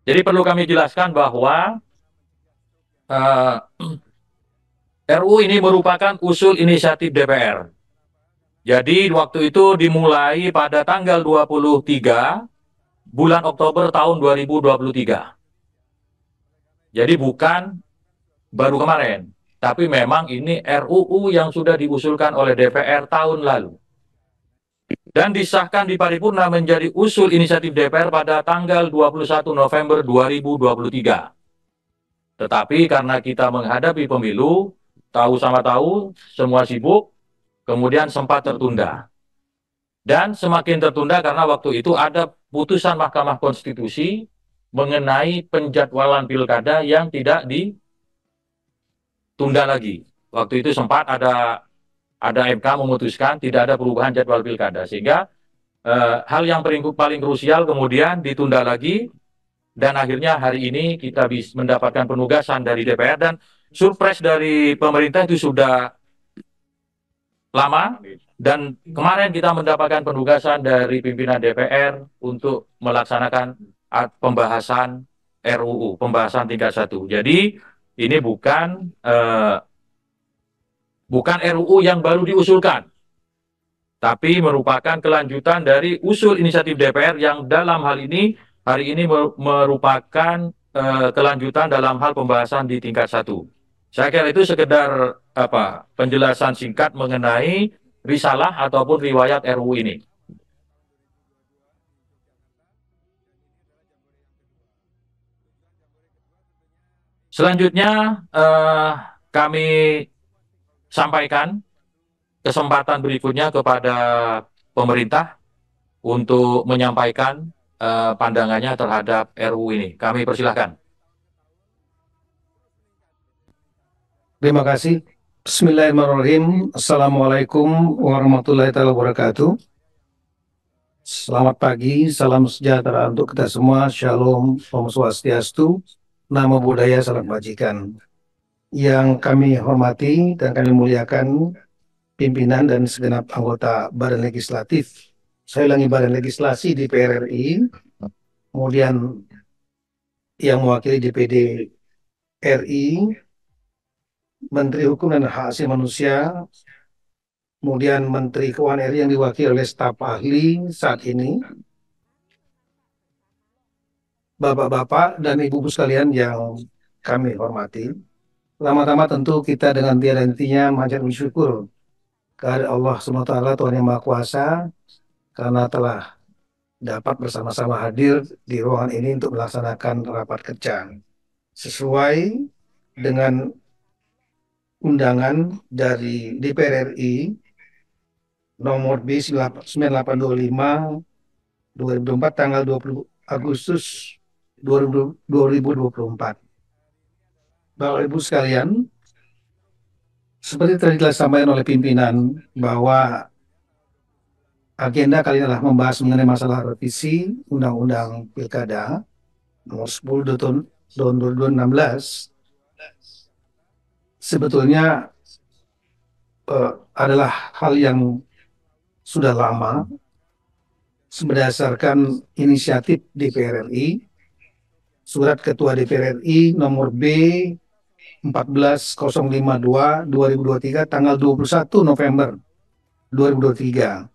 Jadi perlu kami jelaskan bahwa eh, RUU ini merupakan usul inisiatif DPR. Jadi waktu itu dimulai pada tanggal 23 bulan Oktober tahun 2023. Jadi bukan baru kemarin, tapi memang ini RUU yang sudah diusulkan oleh DPR tahun lalu. Dan disahkan di paripurna menjadi usul inisiatif DPR pada tanggal 21 November 2023. Tetapi karena kita menghadapi pemilu, tahu sama tahu, semua sibuk, kemudian sempat tertunda. Dan semakin tertunda karena waktu itu ada putusan Mahkamah Konstitusi mengenai penjadwalan pilkada yang tidak ditunda lagi. Waktu itu sempat ada MK memutuskan tidak ada perubahan jadwal pilkada, sehingga hal yang paling krusial kemudian ditunda lagi, dan akhirnya hari ini kita bisa mendapatkan penugasan dari DPR, dan surprise dari pemerintah itu sudah lama, dan kemarin kita mendapatkan penugasan dari pimpinan DPR untuk melaksanakan pembahasan RUU, pembahasan tingkat 1. Jadi ini bukan RUU yang baru diusulkan, tapi merupakan kelanjutan dari usul inisiatif DPR yang dalam hal ini hari ini merupakan kelanjutan dalam hal pembahasan di tingkat 1. Saya kira itu sekedar penjelasan singkat mengenai risalah ataupun riwayat RUU ini. Selanjutnya kami sampaikan kesempatan berikutnya kepada pemerintah untuk menyampaikan pandangannya terhadap RUU ini. Kami persilahkan. Terima kasih. Bismillahirrahmanirrahim. Assalamualaikum warahmatullahi wabarakatuh. Selamat pagi, salam sejahtera untuk kita semua. Shalom, Om Swastiastu, Namo Buddhaya, salam kebajikan. Yang kami hormati dan kami muliakan pimpinan dan segenap anggota Badan Legislatif. Saya ulangi, Badan Legislasi DPR RI, kemudian yang mewakili DPD RI, Menteri Hukum dan Hak Asasi Manusia, kemudian Menteri Keuangan RI yang diwakili oleh staf ahli saat ini, Bapak-bapak dan Ibu-ibu sekalian yang kami hormati. Pertama-tama tentu kita dengan tiada hentinya mengucap syukur kepada Allah SWT, Tuhan Yang Maha Kuasa, karena telah dapat bersama-sama hadir di ruangan ini untuk melaksanakan rapat kerja sesuai dengan undangan dari DPR RI nomor B 9825 2024 tanggal 20 Agustus 2024. Bapak Ibu sekalian, seperti tadi telah disampaikan oleh pimpinan bahwa agenda kali ini adalah membahas mengenai masalah revisi Undang-Undang Pilkada nomor 10 tahun 2016. Sebetulnya adalah hal yang sudah lama berdasarkan inisiatif DPR RI, Surat Ketua DPR RI nomor B 14052 2023 tanggal 21 November 2023.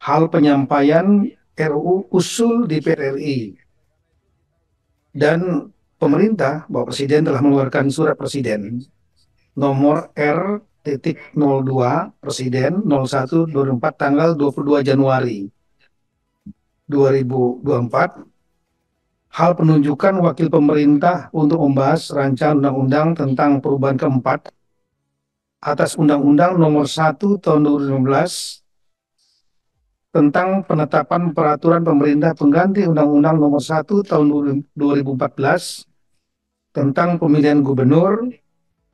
Hal penyampaian RUU usul DPR RI. Dan pemerintah, Bapak Presiden telah mengeluarkan surat Presiden nomor R.02 Presiden 01/24 tanggal 22 Januari 2024, hal penunjukan wakil pemerintah untuk membahas rancangan undang-undang tentang perubahan keempat atas Undang-Undang nomor 1 tahun 2016 tentang penetapan peraturan pemerintah pengganti Undang-Undang nomor 1 tahun 2014 tentang pemilihan gubernur,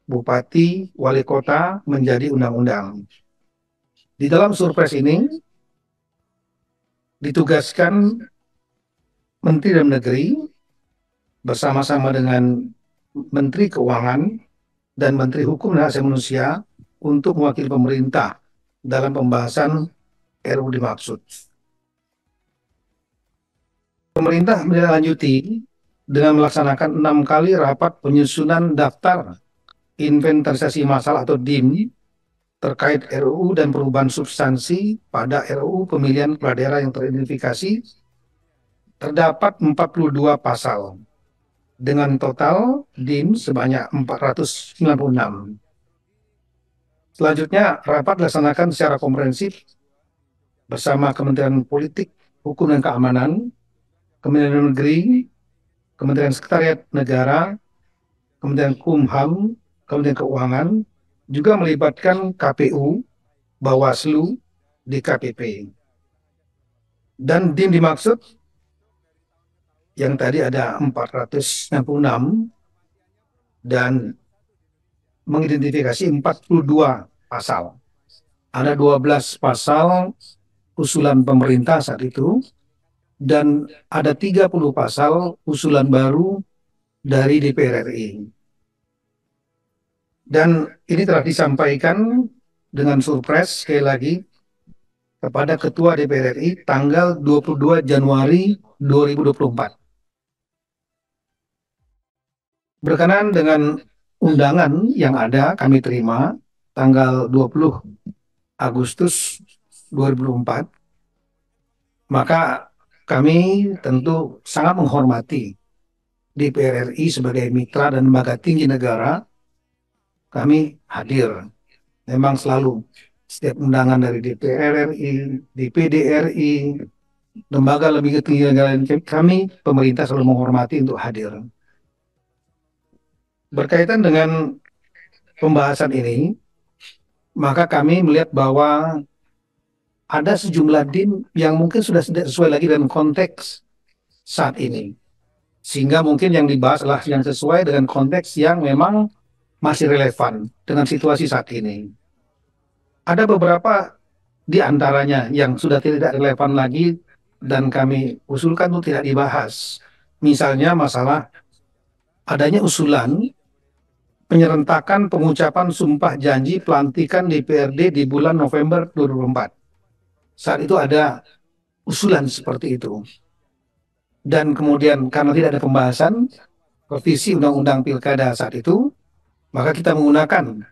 bupati, wali kota menjadi undang-undang. Di dalam surpres ini ditugaskan Menteri Dalam Negeri bersama-sama dengan Menteri Keuangan dan Menteri Hukum dan Hak Asasi Manusia untuk mewakili pemerintah dalam pembahasan RUU dimaksud. Pemerintah menindaklanjuti dengan melaksanakan 6 kali rapat penyusunan daftar inventarisasi masalah atau DIM terkait RUU dan perubahan substansi pada RUU pemilihan kepala daerah yang teridentifikasi, terdapat 42 pasal dengan total DIM sebanyak 496. Selanjutnya, rapat dilaksanakan secara komprehensif bersama Kementerian Politik, Hukum dan Keamanan, Kementerian Dalam Negeri, Kementerian Sekretariat Negara, Kementerian Kumham, Kementerian Keuangan, juga melibatkan KPU, Bawaslu, DKPP. Dan DIM dimaksud yang tadi ada 496 dan mengidentifikasi 42 pasal. Ada 12 pasal usulan pemerintah saat itu, dan ada 30 pasal usulan baru dari DPR RI. Dan ini telah disampaikan dengan surprise sekali lagi kepada Ketua DPR RI tanggal 22 Januari 2024. Berkenaan dengan undangan yang ada kami terima tanggal 20 Agustus 2004, maka kami tentu sangat menghormati DPR RI sebagai mitra dan lembaga tinggi negara. Kami hadir, memang selalu setiap undangan dari DPR RI, DPD RI, lembaga tinggi negara, kami pemerintah selalu menghormati untuk hadir. Berkaitan dengan pembahasan ini, maka kami melihat bahwa ada sejumlah DIM yang mungkin sudah tidak sesuai lagi dengan konteks saat ini. Sehingga mungkin yang dibahas adalah yang sesuai dengan konteks yang memang masih relevan dengan situasi saat ini. Ada beberapa di antaranya yang sudah tidak relevan lagi dan kami usulkan untuk tidak dibahas. Misalnya masalah adanya usulan penyerentakan pengucapan sumpah janji pelantikan DPRD di bulan November 2024. Saat itu ada usulan seperti itu. Dan kemudian karena tidak ada pembahasan revisi Undang-Undang Pilkada saat itu, maka kita menggunakan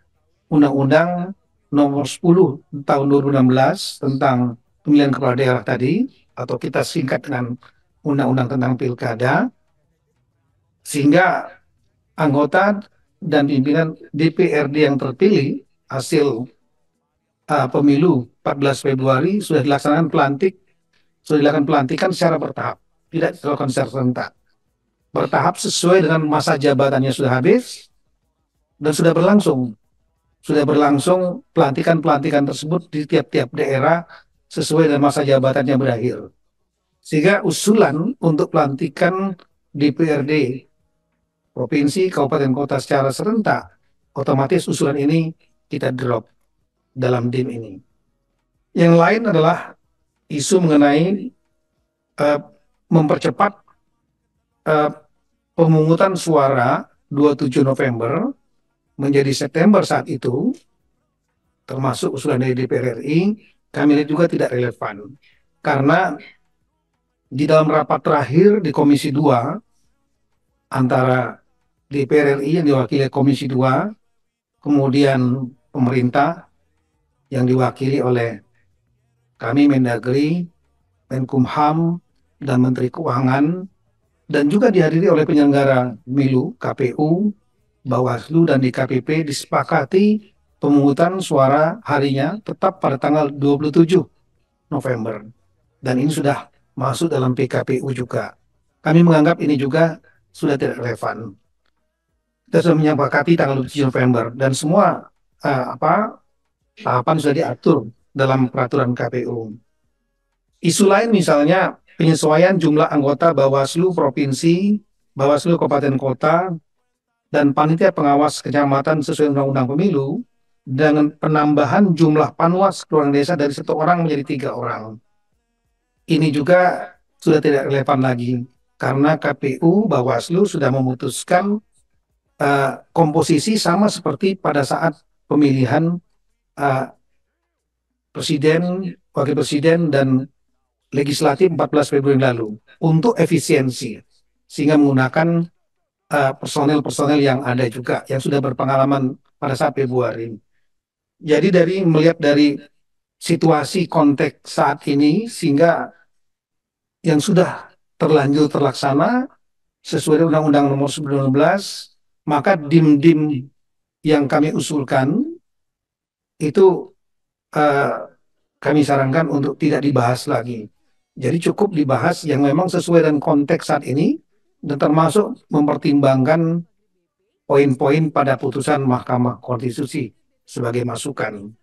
Undang-Undang Nomor 10 Tahun 2016 tentang pemilihan kepala daerah tadi, atau kita singkat dengan Undang-Undang tentang Pilkada, sehingga anggota dan pimpinan DPRD yang terpilih hasil pemilu 14 Februari sudah dilaksanakan pelantikan secara bertahap, tidak dilakukan secara serentak. Bertahap sesuai dengan masa jabatannya sudah habis dan sudah berlangsung. Sudah berlangsung pelantikan-pelantikan tersebut di tiap-tiap daerah sesuai dengan masa jabatannya berakhir. Sehingga usulan untuk pelantikan DPRD provinsi, kabupaten, kota secara serentak, otomatis usulan ini kita drop dalam DIM ini. Yang lain adalah isu mengenai mempercepat pemungutan suara 27 November menjadi September saat itu, termasuk usulan dari DPR RI, kami lihat juga tidak relevan. Karena di dalam rapat terakhir di Komisi 2 antara DPR RI yang diwakili Komisi 2, kemudian pemerintah yang diwakili oleh kami Mendagri, Menkumham, dan Menteri Keuangan, dan juga dihadiri oleh penyelenggara pemilu, KPU, Bawaslu, dan DKPP, disepakati pemungutan suara harinya tetap pada tanggal 27 November. Dan ini sudah masuk dalam PKPU juga. Kami menganggap ini juga sudah tidak relevan. Kita sudah menyepakati tanggal 27 November dan semua tahapan sudah diatur dalam peraturan KPU. Isu lain misalnya penyesuaian jumlah anggota Bawaslu Provinsi, Bawaslu Kabupaten Kota, dan Panitia Pengawas Kecamatan sesuai Undang-Undang Pemilu dengan penambahan jumlah panwas kelurahan desa dari 1 orang menjadi 3 orang. Ini juga sudah tidak relevan lagi karena KPU, Bawaslu sudah memutuskan komposisi sama seperti pada saat pemilihan presiden, wakil presiden, dan legislatif 14 Februari lalu untuk efisiensi. sehingga menggunakan personel-personel yang ada juga yang sudah berpengalaman pada saat Februari. Jadi melihat dari situasi konteks saat ini sehingga yang sudah terlanjur terlaksana sesuai dengan Undang-Undang Nomor 19, maka dim-dim yang kami usulkan itu eh, kami sarankan untuk tidak dibahas lagi. Jadi cukup dibahas yang memang sesuai dengan konteks saat ini dan termasuk mempertimbangkan poin-poin pada putusan Mahkamah Konstitusi sebagai masukan.